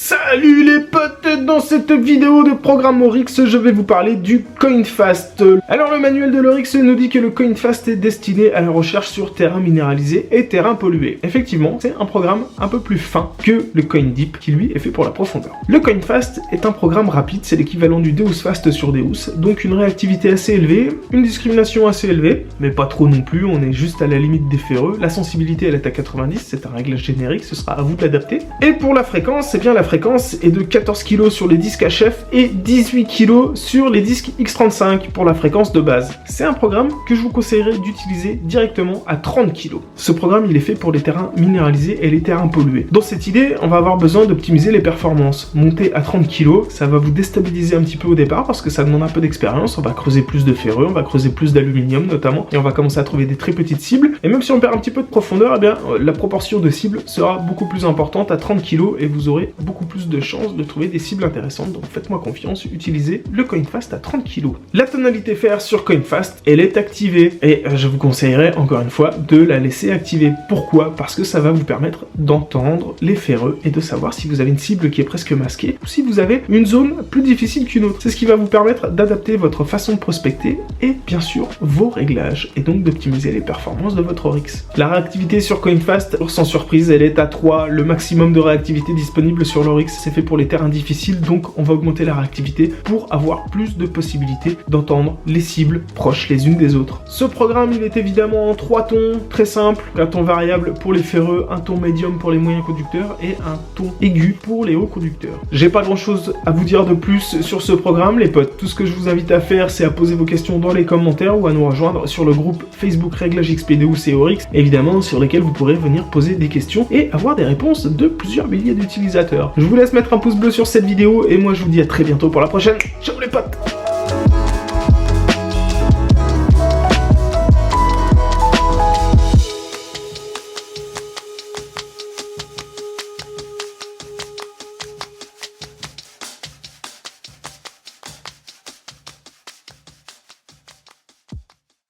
Salut les potes, dans cette vidéo de programme Oryx, je vais vous parler du CoinFast. Alors le manuel de l'Oryx nous dit que le CoinFast est destiné à la recherche sur terrain minéralisé et terrain pollué. Effectivement, c'est un programme un peu plus fin que le CoinDeep qui lui est fait pour la profondeur. Le CoinFast est un programme rapide, c'est l'équivalent du Deus Fast sur Deus, donc une réactivité assez élevée, une discrimination assez élevée, mais pas trop non plus, on est juste à la limite des ferreux. La sensibilité elle est à 90, c'est un réglage générique, ce sera à vous de l'adapter. Et pour la fréquence, eh bien la fréquence est de 14 kg sur les disques HF et 18 kg sur les disques X35 pour la fréquence de base. C'est un programme que je vous conseillerais d'utiliser directement à 30 kg. Ce programme il est fait pour les terrains minéralisés et les terrains pollués. Dans cette idée, on va avoir besoin d'optimiser les performances. Monter à 30 kg, ça va vous déstabiliser un petit peu au départ parce que ça demande un peu d'expérience. On va creuser plus de ferreux, on va creuser plus d'aluminium notamment et on va commencer à trouver des très petites cibles. Et même si on perd un petit peu de profondeur, eh bien la proportion de cibles sera beaucoup plus importante à 30 kg et vous aurez beaucoup plus de chances de trouver des cibles intéressantes. Donc faites-moi confiance, utilisez le CoinFast à 30 kg. La tonalité fer sur CoinFast, elle est activée et je vous conseillerais encore une fois de la laisser activer. Pourquoi? Parce que ça va vous permettre d'entendre les ferreux et de savoir si vous avez une cible qui est presque masquée ou si vous avez une zone plus difficile qu'une autre. C'est ce qui va vous permettre d'adapter votre façon de prospecter et bien sûr vos réglages et donc d'optimiser les performances de votre Oryx. La réactivité sur CoinFast, sans surprise, elle est à 3, le maximum de réactivité disponible sur l'Oryx, c'est fait pour les terrains difficiles, donc on va augmenter la réactivité pour avoir plus de possibilités d'entendre les cibles proches les unes des autres. Ce programme, il est évidemment en 3 tons, très simple, un ton variable pour les ferreux, un ton médium pour les moyens conducteurs et un ton aigu pour les hauts conducteurs. J'ai pas grand chose à vous dire de plus sur ce programme les potes, tout ce que je vous invite à faire c'est à poser vos questions dans les commentaires ou à nous rejoindre sur le groupe Facebook Réglage XPDeus et Oryx, évidemment sur lesquels vous pourrez venir poser des questions et avoir des réponses de plusieurs milliers d'utilisateurs. Je vous laisse mettre un pouce bleu sur cette vidéo et moi je vous dis à très bientôt pour la prochaine. Ciao les potes!